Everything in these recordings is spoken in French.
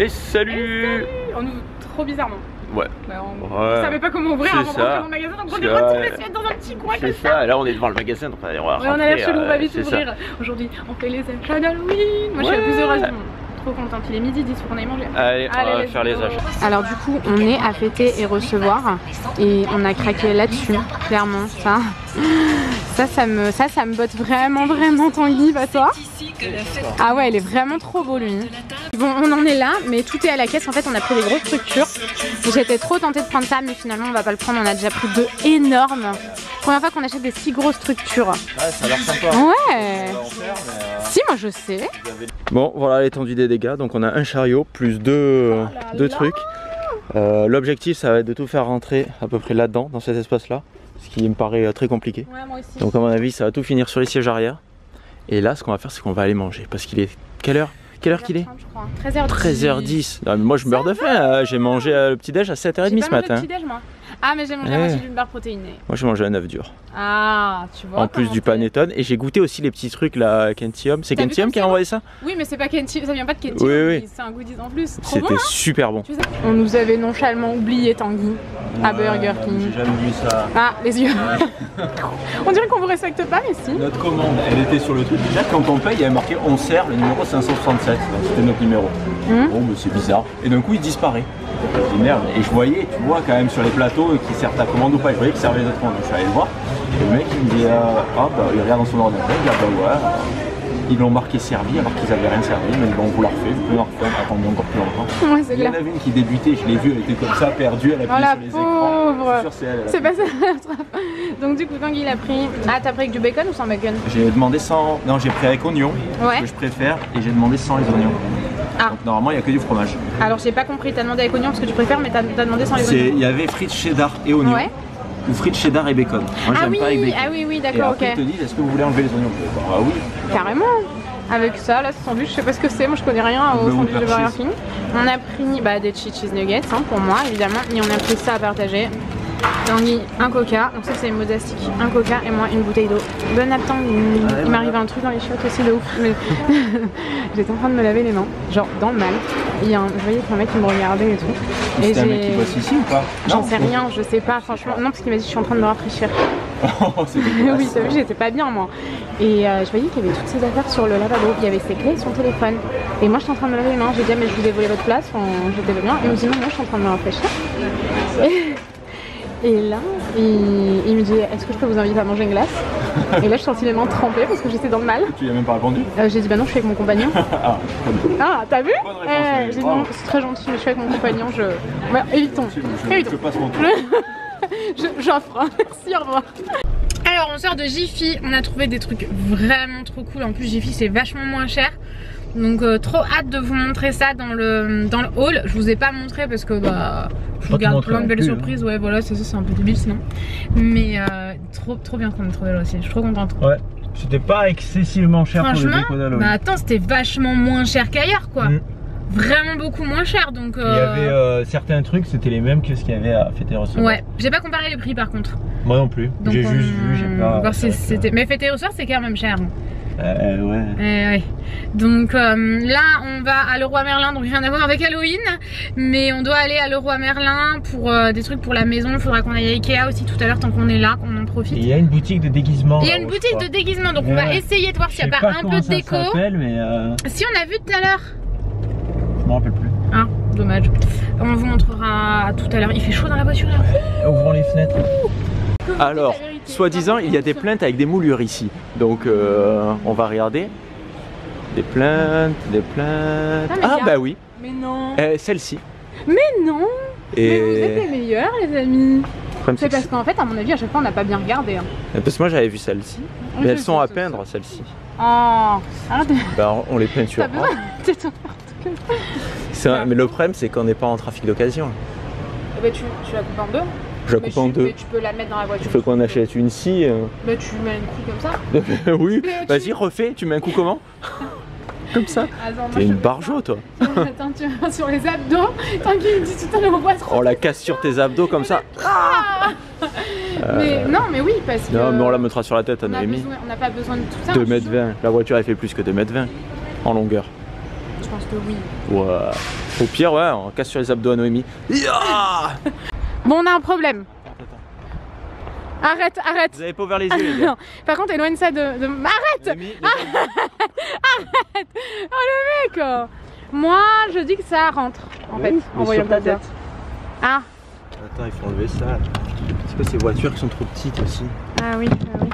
Et salut. On ouvre trop bizarrement. Ouais. Bah, on savait pas comment ouvrir avant d'entrer dans le magasin, donc on est retiré se mettre dans un petit coin comme ça. C'est ça, là on est devant le magasin, donc on va rentrer. On a l'air chelou, on va vite ouvrir. Aujourd'hui, on fait les achats d'Halloween. Moi je suis la plus heureuse du monde. Trop contente, il est midi 10, faut qu'on aille manger. Allez, on va faire les achats. Alors du coup, on est à fêter et recevoir et on a craqué là-dessus, clairement. Ça me botte vraiment Tanguy, pas toi? Ah ouais, il est vraiment trop beau lui. Bon, on en est là, mais tout est à la caisse. En fait, on a pris des grosses structures. J'étais trop tentée de prendre ça, mais finalement, on va pas le prendre. On a déjà pris deux énormes. Première fois qu'on achète des si grosses structures. Ouais, ça a l'air sympa. Ouais. Si, moi je sais. Bon, voilà l'étendue des dégâts. Donc on a un chariot plus deux trucs. L'objectif, ça va être de tout faire rentrer à peu près là-dedans, dans cet espace-là. Ce qui me paraît très compliqué. Ouais, moi aussi. Donc à mon avis, ça va tout finir sur les sièges arrière. Et là, ce qu'on va faire, c'est qu'on va aller manger. Parce qu'il est... Quelle heure? Quelle heure qu'il est? 13h10. Non, mais moi je meurs de faim. J'ai mangé le petit déj à 7h30 ce matin. Ah mais j'ai mangé la moitié d'une barre protéinée. Moi j'ai mangé un œuf dur. Ah tu vois. En plus du panettone. Et j'ai goûté aussi les petits trucs là, Kentium. C'est Kentium qui a envoyé ça? Oui mais c'est pas Kentium, ça vient pas de Kentium. Oui. C'est un goodies en plus. C'était super bon. On nous avait nonchalamment oublié Tanguy à Burger King. J'ai jamais vu ça. Ah les yeux. On dirait qu'on vous respecte pas mais si. Notre commande elle était sur le truc. Déjà quand on paye il y avait marqué on sert le numéro 567. C'était notre numéro. Bon mais c'est bizarre. Et d'un coup il disparaît. Je dis merde, et je voyais, tu vois quand même sur les plateaux qui servent ta commande ou pas, je voyais qu'ils servaient les autres commandes, donc je suis allé le voir, et le mec il me dit ah bah il regarde dans son ordinateur, il dit ah bah ouais, ils l'ont marqué servi alors qu'ils avaient rien servi, mais bon on vous la refait, vous pouvez en refaire, attendre encore plus longtemps. Ouais, il y en avait une qui débutait, je l'ai vue, elle était comme ça, perdue, elle appuyait sur les écrans, je suis sûr c'est elle. C'est pas ça. Donc du coup Tanguy il a pris, ah t'as pris avec du bacon ou sans bacon? J'ai demandé sans, non j'ai pris avec oignon, que je préfère, et j'ai demandé sans les oignons. Ah. Donc normalement il n'y a que du fromage. Alors j'ai pas compris, t'as demandé avec oignon parce que tu préfères mais t'as demandé sans les oignons. Il y avait frites cheddar et oignons. Ouais. Ou frites cheddar et bacon. Moi j'aime pas avec bacon. Ah oui d'accord, ok. Et après ils te disent est-ce que vous voulez enlever les oignons? Ah oui. Carrément. Avec ça, là ce sandwich, je sais pas ce que c'est, moi je connais rien au sandwich de Burger King. On a pris des cheese nuggets pour moi évidemment, et on a pris ça à partager. Tanguy, un coca, donc ça c'est une modastique, un coca et moi une bouteille d'eau. Bon appétit, il m'arrive un truc dans les chiottes aussi de ouf. J'étais en train de me laver les mains, genre dans le mal. Je voyais que un mec qui me regardait et tout. C'est un mec qui bosse ici ou pas? J'en sais rien, je sais pas franchement. Non parce qu'il m'a dit je suis en train de me rafraîchir. Oui t'as vu j'étais pas bien moi. Et je voyais qu'il y avait toutes ses affaires sur le lavabo, il y avait ses clés et son téléphone. Et moi j'étais en train de me laver les mains, j'ai dit mais je vous ai volé votre place, j'étais pas bien. Et il me dit non moi je suis en train de me rafraîchir. Et là, il me dit est-ce que je peux vous inviter à manger une glace? Et là je sentis les mains trempées parce que j'étais dans le mal. Tu lui as même pas répondu? J'ai dit bah non je suis avec mon compagnon. Ah t'as vu? J'ai dit non c'est très gentil mais je suis avec mon compagnon, bah, évitons. Je passe mon tour. J'offre, merci, au revoir. Alors on sort de Jiffy, on a trouvé des trucs vraiment trop cool. En plus Jiffy c'est vachement moins cher. Donc trop hâte de vous montrer ça dans le hall. Je vous ai pas montré parce que je vous garde plein de belles surprises. Ouais voilà c'est ça, c'est un peu débile sinon. Mais trop bien qu'on ait trouvé là aussi, je suis trop contente. Ouais, c'était pas excessivement cher pour le déco d'Halloween. Bah attends c'était vachement moins cher qu'ailleurs quoi. Vraiment beaucoup moins cher donc il y avait certains trucs c'était les mêmes que ce qu'il y avait à Fêter et Recevoir. Ouais, j'ai pas comparé les prix par contre. Moi non plus, j'ai juste vu, j'ai pas... Mais Fêter et Recevoir c'est quand même cher. Ouais. Donc là on va à Leroy Merlin, donc rien à voir avec Halloween, mais on doit aller à Leroy Merlin pour des trucs pour la maison. Il faudra qu'on aille à Ikea aussi tout à l'heure tant qu'on est là, qu'on en profite. Il y a une boutique de déguisement. Il y a une boutique de déguisement, donc on va essayer de voir s'il n'y a pas un peu de déco. Si on a vu tout à l'heure. Je me rappelle plus. Ah dommage. On vous montrera tout à l'heure. Il fait chaud dans la voiture là. Ouvrons les fenêtres. Alors, soi-disant, il y a des plaintes avec des moulures ici. Donc, on va regarder. Des plaintes. Ah, bah oui. Mais non. Celle-ci. Mais non. Mais vous êtes les meilleurs, les amis. C'est parce qu'en fait, à mon avis, à chaque fois, on n'a pas bien regardé. Parce que moi, j'avais vu celle-ci. Mais elles sont à peindre, celles-ci. Oh. Bah, on les peint sur. Mais le problème, c'est qu'on n'est pas en trafic d'occasion. Eh ben, tu la coupes en deux. Je la coupe en deux. Mais tu peux la mettre dans la voiture. Il faut qu'on achète une scie. Bah tu mets un coup comme ça. Oui, vas-y refais, tu mets un coup comment? Comme ça. T'es une barjo toi. Attends, tu vas sur les abdos. T'inquiète, il me dit tout à l'heure on voit trop. On la casse sur tes abdos comme ça. Mais non mais oui parce que... Non mais on la mettra sur la tête, on a mis. On n'a pas besoin de tout ça. 2,20 m. La voiture elle fait plus que 2,20 m en longueur. Je pense que oui. Ouais. Au pire, ouais, on casse sur les abdos à Noémie. Bon, on a un problème. Arrête, arrête. Vous avez pas ouvert les yeux, les gars. Par contre, éloigne ça de... Arrête. Noémie, arrête. Oh le mec. Moi, je dis que ça rentre, en fait, en voyant ta tête. Ah. Attends, il faut enlever ça. C'est quoi ces voitures qui sont trop petites aussi? Ah oui, ah oui.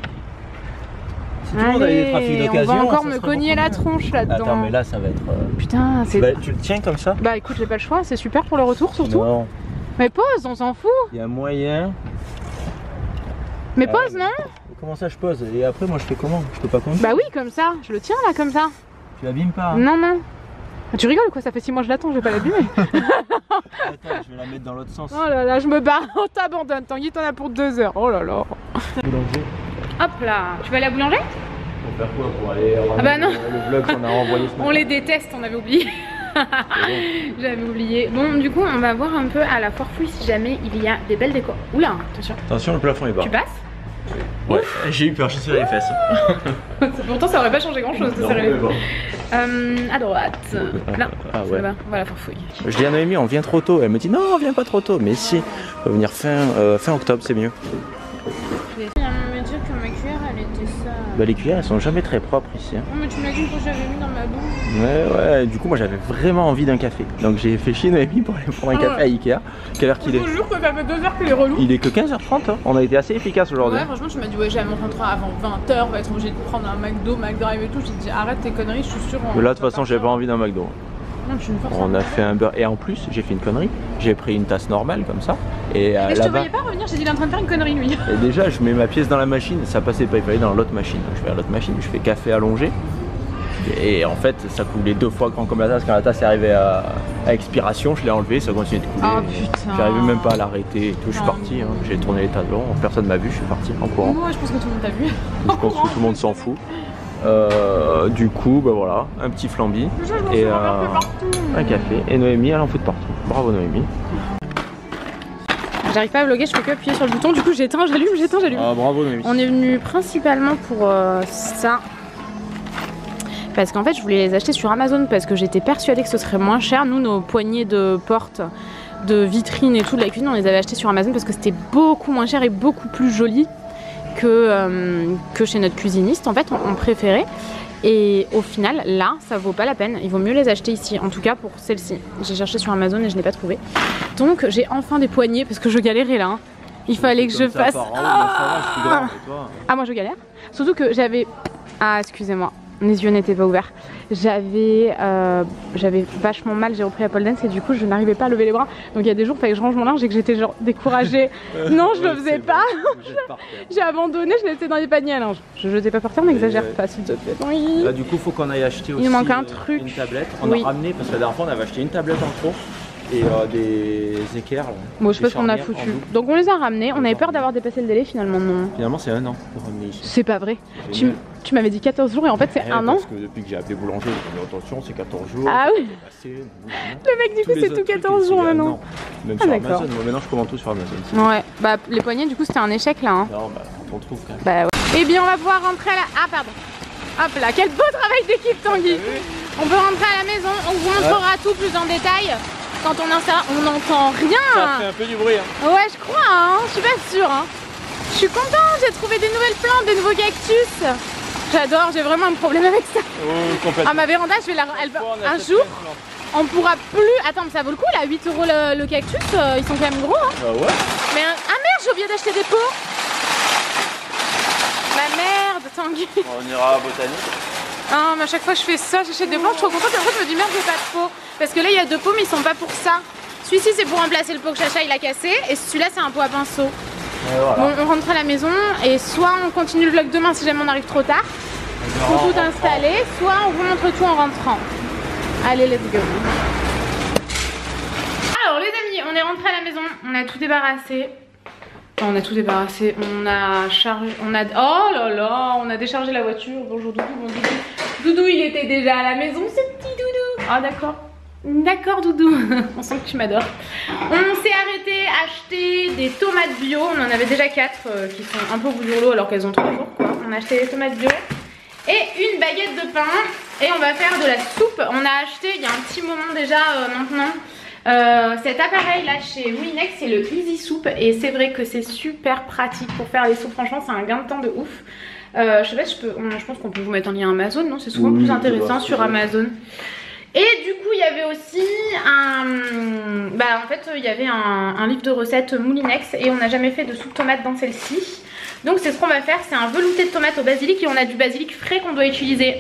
Si tout le monde avait des trafics d'occasion, on va encore me cogner la tronche là-dedans. Attends, mais là, ça va être... Putain, c'est... Tu le tiens comme ça? Bah écoute, j'ai pas le choix, c'est super pour le retour surtout. Non. Mais pose, on s'en fout. Il y a moyen... Mais pose, non? Comment ça, je pose? Et après, moi, je fais comment? Je peux pas conduire? Bah oui, comme ça. Je le tiens là, comme ça. Tu l'abîmes pas? Hein? Non, non. Ah, tu rigoles quoi? Ça fait 6 mois que je l'attends, je vais pas l'abîmer. Attends, je vais la mettre dans l'autre sens. Oh là là, je me barre. On t'abandonne. Tanguy, t'en as pour 2 heures. Oh là là. Boulanger. Hop là. Tu vas aller à boulanger? Pour faire quoi? Pour aller ah bah non. Le vlog qu'on a envoyé ce matin. On les déteste, on avait oublié. Bon. J'avais oublié. Bon, du coup, on va voir un peu à la foire fouille si jamais il y a des belles décors. Oula, attention. Attention, le plafond est bas. Tu passes? Ouais, j'ai eu peur, j'ai serré les fesses. Pourtant, ça aurait pas changé grand chose de serrer les fesses. À droite. Là, ouais. Là-bas, on va à la foire fouille. Je dis à Noémie, on vient trop tôt. Elle me dit non, on vient pas trop tôt. Mais si, on va venir fin octobre, c'est mieux. Il y a me dire que ma cuillère elle était ça. Bah, les cuillères elles sont jamais très propres ici. Hein. Non, mais tu me l'as dit que j'avais mis dans ma bouche. Ouais, du coup, moi j'avais vraiment envie d'un café. Donc j'ai fait chier Noémie pour aller prendre un café à Ikea. Quelle heure qu'il est? Je vous jure que ça fait 2 heures qu'il est relou. Il est que 15h30. Hein. On a été assez efficace aujourd'hui. Ouais, franchement, tu m'as dit, ouais, j'allais me rentrer avant 20h, on va être obligé de prendre un McDo, McDrive et tout. J'ai dit, arrête tes conneries, je suis sûre. Mais là, de toute façon, j'avais pas envie d'un McDo. Non, je suis une force. On a fait un beurre. Et en plus, j'ai fait une connerie. J'ai pris une tasse normale comme ça. Et je te voyais pas revenir, j'ai dit, il est en train de faire une connerie lui. Et déjà, je mets ma pièce dans la machine. Ça passait pas, il fallait dans l'autre machine. Donc je fais à l'autre machine, je fais café allongé. Et en fait, ça coulait 2 fois grand comme la tasse. Quand la tasse est arrivée à expiration, je l'ai enlevée, ça continue de couler. Oh putain. J'arrivais même pas à l'arrêter et tout. Je suis parti, hein. J'ai tourné les talons, personne m'a vu, je suis parti en courant. Moi, je pense que tout le monde t'a vu. Je pense que tout le monde s'en fout. Du coup, bah voilà, un petit flambi et un café. Et Noémie, elle en fout de partout. Bravo Noémie. J'arrive pas à vlogger, je fais que appuyer sur le bouton. Du coup, j'éteins, j'allume, j'éteins, j'allume. Ah, bravo Noémie. On est venu principalement pour ça. Parce qu'en fait, je voulais les acheter sur Amazon parce que j'étais persuadée que ce serait moins cher. Nous, nos poignées de porte, de vitrines et tout de la cuisine, on les avait achetés sur Amazon parce que c'était beaucoup moins cher et beaucoup plus joli que chez notre cuisiniste. En fait, on préférait. Et au final, là, ça vaut pas la peine. Il vaut mieux les acheter ici. En tout cas, pour celle-ci. J'ai cherché sur Amazon et je n'ai pas trouvé. Donc, j'ai enfin des poignées parce que je galérais là. Hein. Il fallait que je fasse... Ah, moi, je galère. Surtout que j'avais... Ah, excusez-moi. Mes yeux n'étaient pas ouverts. J'avais vachement mal, j'ai repris la pole dance et du coup je n'arrivais pas à lever les bras. Donc il y a des jours il fallait que je range mon linge et que j'étais genre découragée. Non, je le faisais pas. J'ai abandonné, je laissais dans les paniers à linge. Je jetais pas par terre, n'exagère pas s'il te plaît. Oui. Là du coup faut qu'on aille acheter aussi. Il manque un truc. Une tablette. On a ramené parce que la dernière fois on avait acheté une tablette en trop. Et des équerres. Bon, je sais pas ce qu'on a foutu. Donc on les a ramenés. On avait peur d'avoir dépassé le délai finalement. Non. Finalement, c'est 1 an pour ramener ici. C'est pas vrai. Tu m'avais dit 14 jours et en fait c'est 1 an. Parce que depuis que j'ai appelé boulanger, j'ai dit attention, c'est 14 jours. Ah oui. Le mec, du coup, c'est tout 14 jours maintenant. Même sur Amazon. Moi, maintenant, je commande tout sur Amazon. Ouais. Bah, les poignées, du coup, c'était un échec là. Hein. Non, bah, on trouve quand même. Bah, ouais. Eh bien, on va pouvoir rentrer à la. Ah, pardon. Hop là, quel beau travail d'équipe, Tanguy. On peut rentrer à la maison. On vous montrera tout plus en détail. Quand on installe, on n'entend rien. Ça fait un peu du bruit. Hein. Ouais, je crois, hein. Je suis pas sûre. Hein. Je suis contente, j'ai trouvé des nouvelles plantes, des nouveaux cactus. J'adore, j'ai vraiment un problème avec ça. Oh, ah, ma véranda, je vais la. Un jour, on pourra plus. Attends, mais ça vaut le coup là, 8 € le cactus, ils sont quand même gros. Hein. Ah ouais. Mais ah merde, j'ai oublié d'acheter des pots. Ma merde, Tanguy. On ira à Botanique. Ah, mais à chaque fois que je fais ça, j'achète des pots, je suis trop contente et en fait je me dis merde, j'ai pas de pot. Parce que là il y a 2 pots mais ils sont pas pour ça. Celui-ci c'est pour remplacer le pot que Chacha il a cassé et celui-là c'est un pot à pinceau. Voilà. Bon, on rentre à la maison et soit on continue le vlog demain si jamais on arrive trop tard pour tout installer, soit on vous montre tout en rentrant. Allez, let's go. Alors les amis, on est rentré à la maison, on a tout débarrassé. On a tout débarrassé, on a chargé, oh là là, on a déchargé la voiture. Bonjour Doudou, bon Doudou. Doudou il était déjà à la maison, ce petit Doudou. Ah d'accord, d'accord Doudou, on sent que tu m'adores. On s'est arrêté acheter des tomates bio, on en avait déjà 4 qui sont un peu au bout du rouleau alors qu'elles ont 3 jours quoi. On a acheté des tomates bio et une baguette de pain Et on va faire de la soupe. On a acheté il y a un petit moment déjà maintenant cet appareil là chez Moulinex, c'est le Easy Soup. Et c'est vrai que c'est super pratique pour faire les soupes. Franchement c'est un gain de temps de ouf. Je sais pas si je pense qu'on peut vous mettre en lien Amazon, non? C'est souvent plus intéressant sur Amazon. Et du coup il y avait aussi il y avait un livre de recettes Moulinex et on n'a jamais fait de soupe tomate dans celle-ci. Donc c'est ce qu'on va faire, c'est un velouté de tomate au basilic et on a du basilic frais qu'on doit utiliser.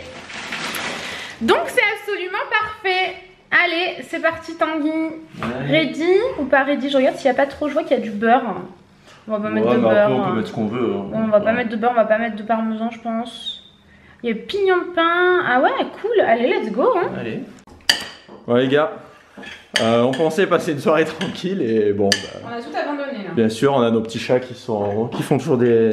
Donc c'est absolument parfait. Allez, c'est parti Tanguy. Ready ou pas ready? Je regarde s'il n'y a pas trop, je vois qu'il y a du beurre. On va pas mettre de beurre. On peut mettre ce qu'on veut. Hein. On va pas mettre de beurre, on va pas mettre de parmesan je pense. Il y a pignon de pain. Ah ouais, cool. Allez, let's go. Hein. Allez. Ouais les gars, on pensait passer une soirée tranquille et bon. On a tout abandonné là. Bien sûr, on a nos petits chats qui font toujours des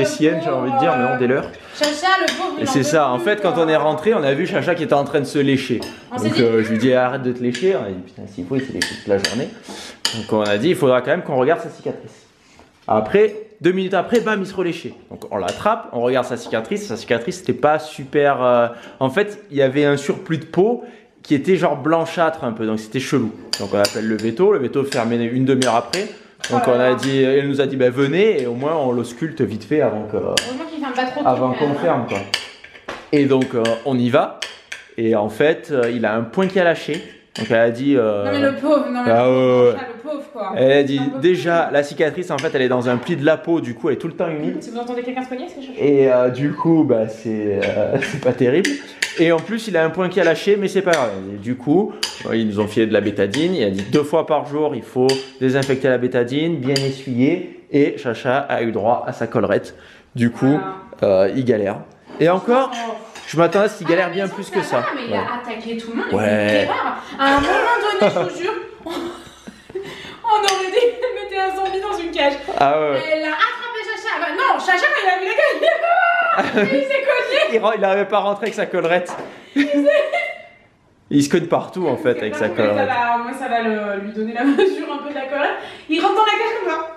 siennes, j'ai envie de dire, mais non, des leurs. Chacha, le pauvre. Et c'est ça, en fait, quand on est rentré, on a vu Chacha qui était en train de se lécher. Donc je lui dis arrête de te lécher. On a dit putain, s'il faut, il s'est léché toute la journée. Donc on a dit il faudra quand même qu'on regarde sa cicatrice. Après, 2 minutes après, bam, il se reléchait. Donc on l'attrape, on regarde sa cicatrice. Sa cicatrice, c'était pas super. En fait, il y avait un surplus de peau qui était genre blanchâtre un peu, donc c'était chelou. Donc on appelle le veto fermé une demi-heure après. Donc elle nous a dit bah, venez et au moins on l'ausculte vite fait avant qu'on ferme quoi. Et donc on y va et en fait il a un point qui a lâché. Donc elle a dit non mais le pauvre, non mais le pauvre quoi. Elle a dit déjà la cicatrice en fait elle est dans un pli de la peau, du coup elle est tout le temps humide. Si vous entendez quelqu'un se cogner, c'est chaud. Et du coup bah c'est pas terrible. Et en plus il a un point qui a lâché mais c'est pas grave. Et du coup ils nous ont filé de la bétadine. Il a dit 2 fois par jour il faut désinfecter la bétadine, bien essuyer. Et Chacha a eu droit à sa collerette. Du coup il galère. Et encore je m'attendais à ce qu'il galère bien plus que ça. Mais il a attaqué tout le monde. Ouais. À un moment donné, je vous jure, on aurait dit qu'elle mettait un zombie dans une cage. Ah ouais. Elle a attrapé Chacha. Bah, non, Chacha, quand il a vu la cage, il s'est cogné. Il n'arrivait pas à rentrer avec sa collerette. Il se cogne partout en fait avec sa collerette. Moi, ça va lui donner la mesure un peu de la collerette. Il rentre dans la cage comme ça.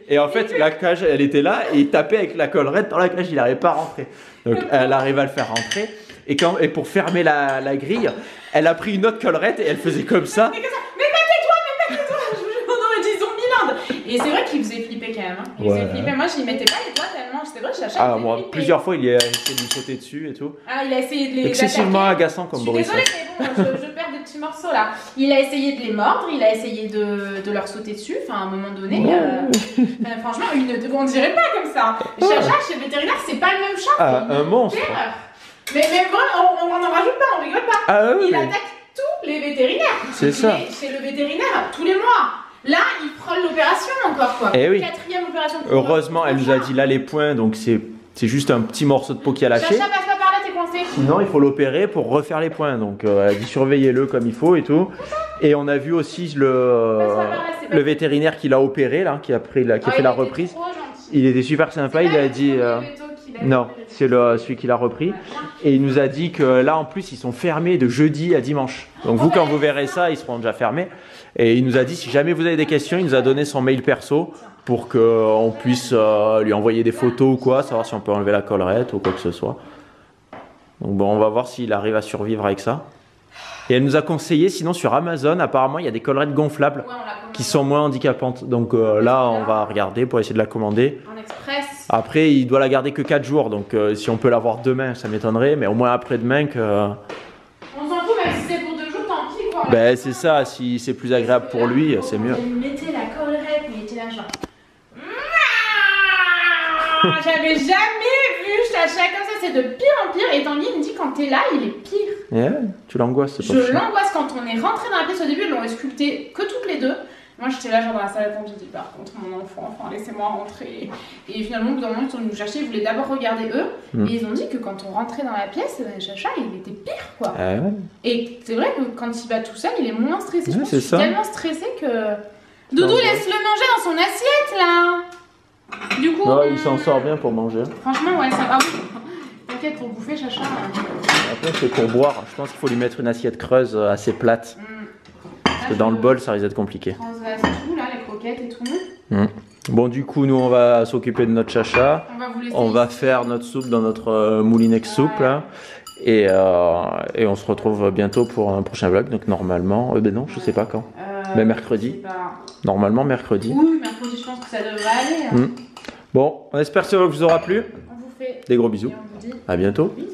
Et en fait, la cage, elle était là et il tapait avec la collerette dans la cage, il n'arrivait pas à rentrer. Donc elle arrive à le faire rentrer. Et pour fermer la grille, elle a pris une autre collerette et elle faisait comme ça. Mais mettez-toi, on aurait dit Zombieland. Et c'est vrai qu'il faisait flipper quand même. Hein. Il faisait flipper. Moi, je n'y mettais pas les doigts tellement. C'était vrai, Chacha. Moi, plusieurs fois, il a essayé de lui sauter dessus et tout. Il a essayé de les excessivement agaçant comme bruit. Désolée, mais bon, je perds des petits morceaux là. Il a essayé de les mordre, il a essayé de leur sauter dessus. Enfin, à un moment donné, franchement, on dirait pas comme ça. Chacha, chez le vétérinaire, c'est pas le même chat. Un monstre. Mais vraiment, on n'en rajoute pas, on rigole pas. Il attaque tous les vétérinaires. C'est ça. Chez le vétérinaire, tous les mois. Là, il frôle l'opération encore quoi. Eh oui. 4e opération. Heureusement, elle nous a dit là les points, donc c'est juste un petit morceau de peau qui a lâché. Chacha, passe pas par là, t'es coincé. Sinon, il faut l'opérer pour refaire les points. Donc, elle a dit surveillez-le comme il faut et tout. Et on a vu aussi le vétérinaire qui l'a opéré là, qui a fait la reprise. Il était super sympa. Il a dit non, c'est celui qui l'a repris. Et il nous a dit que là en plus ils sont fermés de jeudi à dimanche. Donc vous quand vous verrez ça, ils seront déjà fermés. Et il nous a dit si jamais vous avez des questions, il nous a donné son mail perso pour qu'on puisse lui envoyer des photos ou quoi, savoir si on peut enlever la collerette ou quoi que ce soit. Donc bon, on va voir s'il arrive à survivre avec ça. Et elle nous a conseillé, sinon sur Amazon, apparemment il y a des collerettes gonflables qui sont moins handicapantes. Donc là on va regarder pour essayer de la commander. En express. Après il doit la garder que 4 jours, donc si on peut l'avoir demain ça m'étonnerait, mais au moins après-demain que... On s'en fout, même si c'est pour 2 jours, tant pis quoi. Ben c'est ça, si c'est plus agréable pour lui, c'est mieux. Mettez la collerette, mais il était là genre... J'avais jamais vu Chacha comme ça, c'est de pire en pire. Et Tanguy me dit quand t'es là, il est pire. Yeah, tu l'angoisses, c'est pas Je l'angoisse quand on est rentré dans la pièce au début, ils l'ont ausculté que toutes les deux. Moi j'étais là genre dans la salle d'attente, j'ai dit par contre mon enfant, enfin laissez-moi rentrer. Et finalement au bout d'un moment ils sont venus nous chercher, ils voulaient d'abord regarder eux. Et ils ont dit que quand on rentrait dans la pièce, Chacha il était pire quoi. Et c'est vrai que quand il va tout seul, il est moins stressé. Je pense qu'il est tellement stressé que... Doudou laisse-le manger dans son assiette là. Du coup, il s'en sort bien pour manger. Franchement, ouais, ça va. T'inquiète, pour bouffer, Chacha. Après, c'est pour boire. Je pense qu'il faut lui mettre une assiette creuse assez plate. Parce que dans le bol, ça risque d'être compliqué. Transvase tout, là, les croquettes et tout. Bon, du coup, nous, on va s'occuper de notre Chacha. On va faire notre soupe dans notre Moulinex soupe, là. Et on se retrouve bientôt pour un prochain vlog. Donc normalement, ben non, je sais pas quand. Mais mercredi. Normalement mercredi. Oui, mercredi, je pense que ça devrait aller. Bon, on espère que ça vous aura plu. On vous fait des gros bisous. et on vous dit à bientôt. bisous.